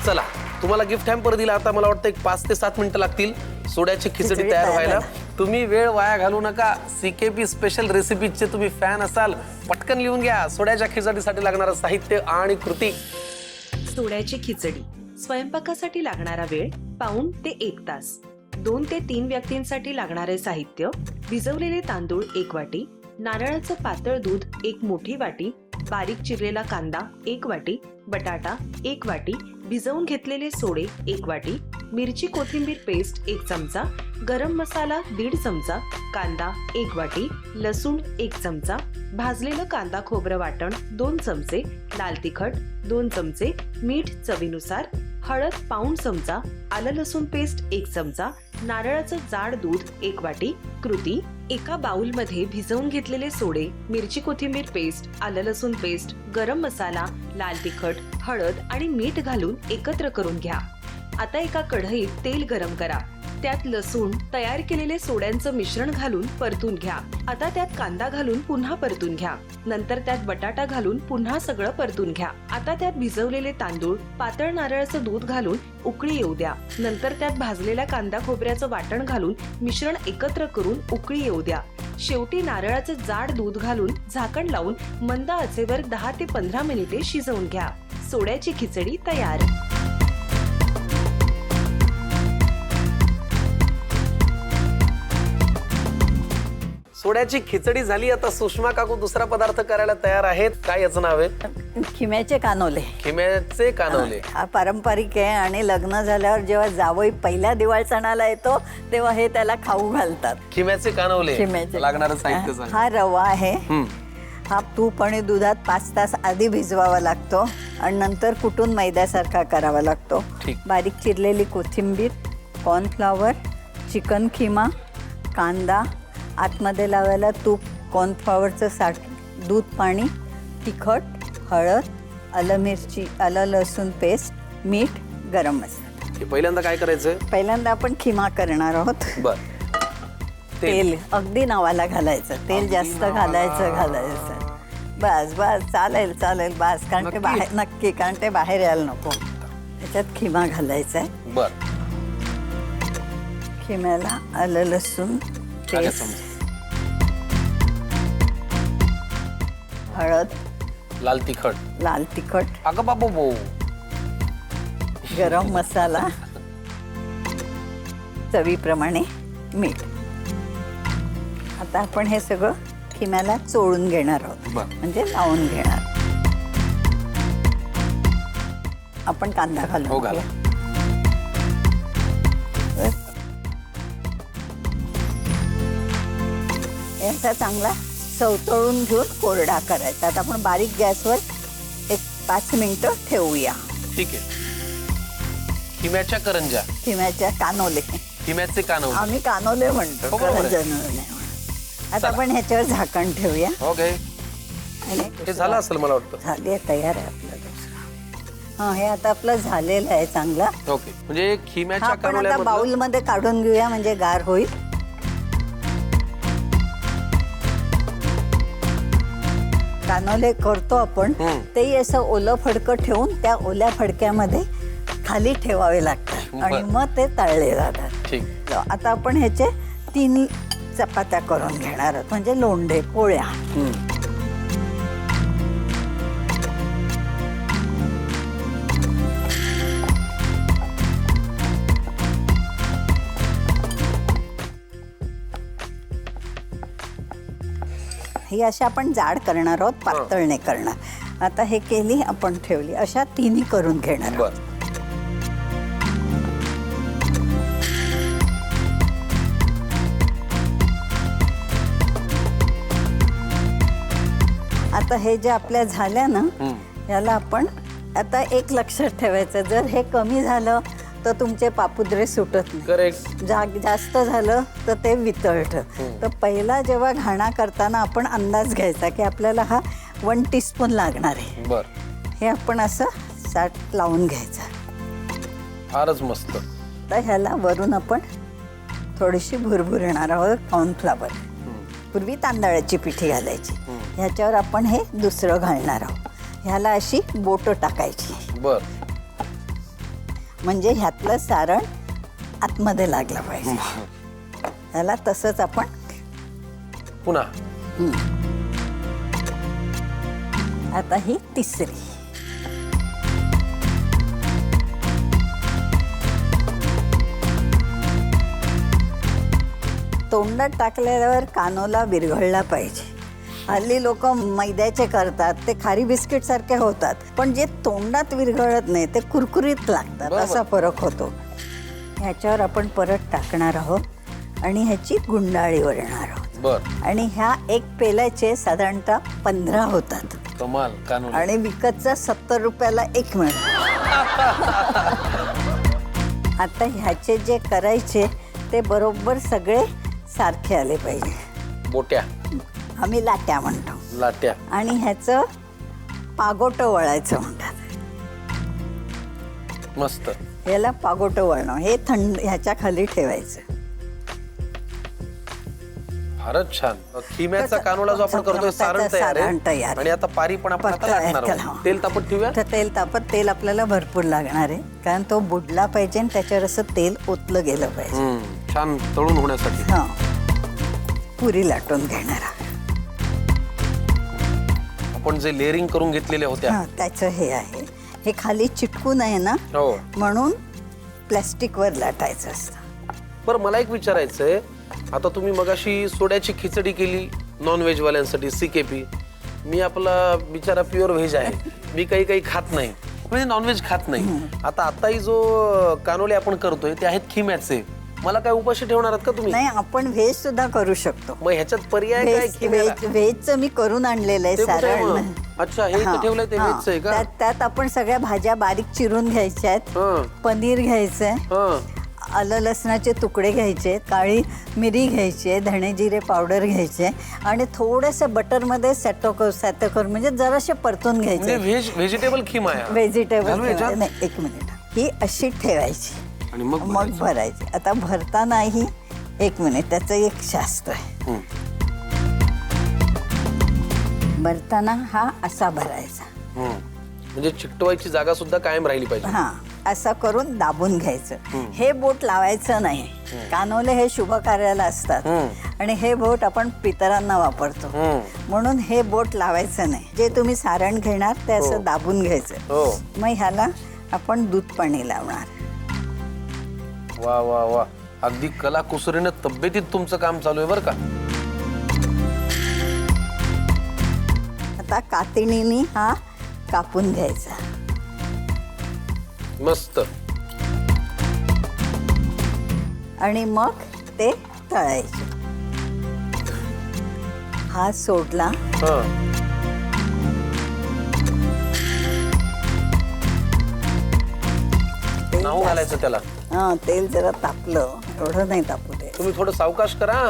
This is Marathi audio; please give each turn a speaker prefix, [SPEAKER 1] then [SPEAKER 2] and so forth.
[SPEAKER 1] चला तुम्हाला गिफ्ट हॅम्पर दिला, आता मला वाटतं एक 5 ते 7 मिनिटं लागतील सोड्याची खिचडी तयार व्हायला. तुम्ही वेळ वाया घालू नका. CKP स्पेशल रेसिपीजचे तुम्ही फॅन असाल, पटकन लिहून घ्या सोड्याच्या खिचडीसाठी लागणारं साहित्य आणि कृती.
[SPEAKER 2] सोड्याची खिचडी. स्वयंपाकासाठी लागणारा वेळ पाऊण ते 1 तास. 2 ते 3 व्यक्तींसाठी लागणारे साहित्य: भिजवलेले तांदूळ 1 वाटी, नारळाचं पातळ दूध 1 मोठी वाटी, बारीक चिरलेला कांदा 1 वाटी, बटाटा 1 वाटी, भिजवून घेतलेले सोडे 1 वाटी, मिरची कोथिंबीर पेस्ट 1 चमचा, गरम मसाला 1.5 चमचा, कांदा 1 वाटी, लसूण 1 चमचा, भाजलेलं कांदा खोबरं वाटण 2 चमचे, लाल तिखट 2 चमचे, मीठ चवीनुसार, हळद पाऊण चमचा, आलं लसूण पेस्ट 1 चमचा, नारळाचं जाड दूध 1 वाटी. कृती: एका बाउलमध्ये भिजवून घेतलेले सोडे, मिरची कोथिंबीर पेस्ट, आलं लसूण पेस्ट, गरम मसाला, लाल तिखट, हळद आणि मीठ घालून एकत्र करून घ्या. आता एका कढईत तेल गरम करा. त्यात लसूण, तयार केलेले सोड्यांचं मिश्रण घालून परतून घ्या. आता त्यात कांदा घालून पुन्हा परतून घ्या. नंतर त्यात बटाटा घालून पुन्हा सगळं परतून घ्या. आता त्यात भिजवलेले तांदूळ, पातळ नारळाचं दूध घालून उकळी येऊ द्या. नंतर त्यात भाजलेल्या कांदा खोबऱ्याचं वाटण घालून मिश्रण एकत्र करून उकळी येऊ द्या. शेवटी नारळाचं जाड दूध घालून झाकण लावून मंद आचेवर 10 ते 15 मिनिटे शिजवून घ्या. सोड्याची खिचडी तयार.
[SPEAKER 1] सोड्याची खिचडी झाली. आता सुषमा काकू दुसरा पदार्थ करायला तयार आहेत. काय याचं नाव आहे?
[SPEAKER 3] खिम्याचे कानोले.
[SPEAKER 1] खिम्याचे कानवले.
[SPEAKER 3] हा पारंपरिक आहे आणि लग्न झाल्यावर जेव्हा जावई पहिल्या दिवाळ सणाला येतो तेव्हा हे त्याला खाऊ घालतात.
[SPEAKER 1] खिम्याचे कानवले.
[SPEAKER 3] खिम्याचे.
[SPEAKER 1] लागणारं साहित्य सांग.
[SPEAKER 3] हा रवा आहे. हा तूप आणि दुधात 5 तास आधी भिजवावा लागतो आणि नंतर कुटून मैद्यासारखा करावा लागतो. बारीक चिरलेली कोथिंबीर, कॉर्नफ्लॉवर, चिकन खिमा, कांदा, आतमध्ये लावायला तूप, कॉर्नफ्लॉवरचं साठ, दूध, पाणी, तिखट, हळद, आलं लसूण पेस्ट, मीठ, गरम मसाला.
[SPEAKER 1] पहिल्यांदा काय करायचं?
[SPEAKER 3] पहिल्यांदा आपण खिमा करणार आहोत.
[SPEAKER 1] बर.
[SPEAKER 3] तेल अगदी नावाला घालायचं. तेल जास्त घालायचं. बस बस चालेल बस. कारण ते बाहेर नक्की, कारण ते बाहेर यायला नको. त्याच्यात खिमा घालायचा आहे.
[SPEAKER 1] बर.
[SPEAKER 3] खिम्याला आलं लसूण पेस्ट, हळद,
[SPEAKER 1] लाल तिखट, अगं बाबू,
[SPEAKER 3] गरम मसाला, चवीप्रमाणे मीठ. आता आपण हे सगळं खिम्याला चोळून घेणार आहोत, म्हणजे लावून घेणार. आपण कांदा घालू.
[SPEAKER 1] हो घाला.
[SPEAKER 3] याचा चांगला चवतळून घेऊन कोरडा करायचा. आता आपण बारीक गॅसवर एक 5 मिनिटं ठेवूया.
[SPEAKER 1] ठीक आहे. खिम्याच्या करंजा.
[SPEAKER 3] खिम्याच्या कानोले.
[SPEAKER 1] खिम्याचे कानवले.
[SPEAKER 3] आम्ही कानोले म्हणतो, करंजा नाही. आता आपण ह्याच्यावर झाकण ठेवूया.
[SPEAKER 1] ओके.
[SPEAKER 3] आणि
[SPEAKER 1] हे झालं असेल मला वाटतं.
[SPEAKER 3] झाली आहे, तयार आहे आपलं दुसरं. हा, हे आता आपलं झालेलं आहे चांगला.
[SPEAKER 1] ओके. म्हणजे खिम्याच्या
[SPEAKER 3] आपण आता
[SPEAKER 1] कानवल्यामधलं
[SPEAKER 3] बाउल मध्ये काढून घेऊया, म्हणजे गार होईल. कानोले करतो आपण, तेही असं ओलं फडकं ठेवून त्या ओल्या फडक्यामध्ये खाली ठेवावे लागतात आणि मग ते तळले जातात.
[SPEAKER 1] ठीक.
[SPEAKER 3] आता आपण ह्याचे 3 चपात्या करून घेणार आहोत, म्हणजे लोंढे, पोळ्या. ही अशा आपण जाड करणार आहोत, पातळ नाही करणार. आता हे केली आपण, ठेवली. अशा 3 करून घेणार आहोत. आता हे जे आपल्या झाल्या ना, याला आपण आता एक लक्षात ठेवायचं, जर हे कमी झालं तर तुमचे पापुद्रे सुटत नाही.
[SPEAKER 1] करेक्ट.
[SPEAKER 3] जास्त झालं तर ते वितळतं. तर पहिला जेव्हा घाणा करताना आपण अंदाज घ्यायचा की आपल्याला हा 1 टीस्पून लागणार आहे.
[SPEAKER 1] बर.
[SPEAKER 3] हे आपण असं साठ लावून घ्यायचं.
[SPEAKER 1] फारच मस्त.
[SPEAKER 3] तर ह्याला वरून आपण थोडीशी भुरभुरणार आहोत, कॉर्नफ्लॉवर. पूर्वी तांदळाची पिठी घालायची. ह्याच्यावर आपण हे 2रं घालणार आहोत. ह्याला अशी बोटं टाकायची.
[SPEAKER 1] बर.
[SPEAKER 3] म्हणजे ह्यातलं सारण आतमध्ये लागलं पाहिजे. याला तसंच आपण
[SPEAKER 1] पुन्हा
[SPEAKER 3] आता ही तिसरी. तोंडात टाकल्यावर कानोला विरघळला पाहिजे. हल्ली लोक मैद्याचे करतात, ते खारी बिस्किट सारखे होतात, पण जे तोंडात विरघळत नाही ते कुरकुरीत लागतात.
[SPEAKER 1] बरोबर.
[SPEAKER 3] असा फरक होतो. ह्याच्यावर आपण परत टाकणार आहोत आणि ह्याची गुंडाळी वळणार आहोत.
[SPEAKER 1] बर.
[SPEAKER 3] आणि ह्या एक पेल्याचे साधारणतः 15 होतात.
[SPEAKER 1] कमाल कानोले.
[SPEAKER 3] आणि विकतचा 70 रुपयाला एक मिळतो. आता ह्याचे जे करायचे ते बरोबर सगळे सारखे आले पाहिजे.
[SPEAKER 1] बोट्या,
[SPEAKER 3] आम्ही लाट्या म्हणतो.
[SPEAKER 1] लाट्या.
[SPEAKER 3] आणि ह्याचं पागोटं वळायचं म्हणतात.
[SPEAKER 1] मस्त.
[SPEAKER 3] याला पागोटं वळणं. हे थंड ह्याच्या खाली ठेवायचं.
[SPEAKER 1] फारच छान. खिम्याचा कानोला जो आपण करतोय सारण तयार आहे. आणि आता पारी पण आपण आता लागणार आहोत. तेल तापत ठेवूया.
[SPEAKER 3] तर तेल तापत. तेल आपल्याला भरपूर लागणार आहे, कारण तो बुडला पाहिजे आणि त्याच्यावर असं तेल ओतलं गेलं पाहिजे.
[SPEAKER 1] छान तळून होण्यासाठी.
[SPEAKER 3] हा, पुरी लाटून घेणार आहोत.
[SPEAKER 1] आपण जे लेअरिंग करून घेतलेल्या होत्या.
[SPEAKER 3] हा, त्याचं हे आहे. हे खाली चिटकून आहे ना,
[SPEAKER 1] हो,
[SPEAKER 3] म्हणून प्लॅस्टिकवर लाटायचं असतं.
[SPEAKER 1] बरं मला एक विचारायचंय, आता तुम्ही मगाशी सोड्याची खिचडी केली नॉनव्हेज वाल्यांसाठी CKP. मी आपला बिचारा प्युअर व्हेज आहे, मी काही खात नाही, म्हणजे नॉनव्हेज खात नाही. आताही जो कानोले आपण करतोय ते आहेत खिम्याचे. मला काय उपाशी ठेवणार आहात का तुम्ही?
[SPEAKER 3] नाही, आपण व्हेज सुद्धा करू शकतो.
[SPEAKER 1] मग ह्याच्यात पर्याय काय खिम्याला?
[SPEAKER 3] व्हेजचं मी करून आणलेलं आहे
[SPEAKER 1] ते कुठे आहे
[SPEAKER 3] सारण.
[SPEAKER 1] मग? अच्छा, हे इथं ठेवलंय ते व्हेजचं आहे का?
[SPEAKER 3] त्यात आपण सगळ्या भाज्या बारीक चिरून घ्यायच्या आहेत.
[SPEAKER 1] हं,
[SPEAKER 3] पनीर घ्यायचंय,
[SPEAKER 1] हं,
[SPEAKER 3] आलं लसणाचे तुकडे घ्यायचे, काळी मिरी घ्यायची आहे, धणे जिरे पावडर घ्यायचे आणि थोडंसं बटरमध्ये सॅटोकर म्हणजे जराशे परतून
[SPEAKER 1] म्हणजे
[SPEAKER 3] घ्यायचे.
[SPEAKER 1] व्हेजिटेबल खिमा आहे.
[SPEAKER 3] व्हेजिटेबल.
[SPEAKER 1] घालू याच्यात?
[SPEAKER 3] नाही, एक मिनिट. ही अशी ठेवायची
[SPEAKER 1] आणि मग
[SPEAKER 3] मग भरायची. आता भरतानाही एक मिनिट, त्याचं एक शास्त्र आहे.
[SPEAKER 1] हं.
[SPEAKER 3] भरताना हा असा भरायचा.
[SPEAKER 1] म्हणजे चिकटवायची जागा सुद्धा कायम राहिली पाहिजे.
[SPEAKER 3] हा, असं करून दाबून घ्यायचं. हे बोट लावायचं नाही. कानोले हे शुभ कार्याला असतात आणि हे बोट आपण पितरांना वापरतो, म्हणून हे बोट लावायचं नाही. जे तुम्ही सारण घेणार ते असं दाबून घ्यायचं.
[SPEAKER 1] हो.
[SPEAKER 3] मग ह्याला आपण दूध पाणी लावणार.
[SPEAKER 1] वा वा वा, अगदी कलाकुसरीने तब्येतीत तुमचं काम चालू आहे बरं का.
[SPEAKER 3] आता कातणीने हा कापून घ्यायचा.
[SPEAKER 1] मस्त.
[SPEAKER 3] आणि मग ते तळायचे. हा सोडला.
[SPEAKER 1] हं. नाव घालायचं त्याला.
[SPEAKER 3] हा, तेल जरा तापलं, एवढं नाही तापू दे.
[SPEAKER 1] तुम्ही थोडं सावकाश करा.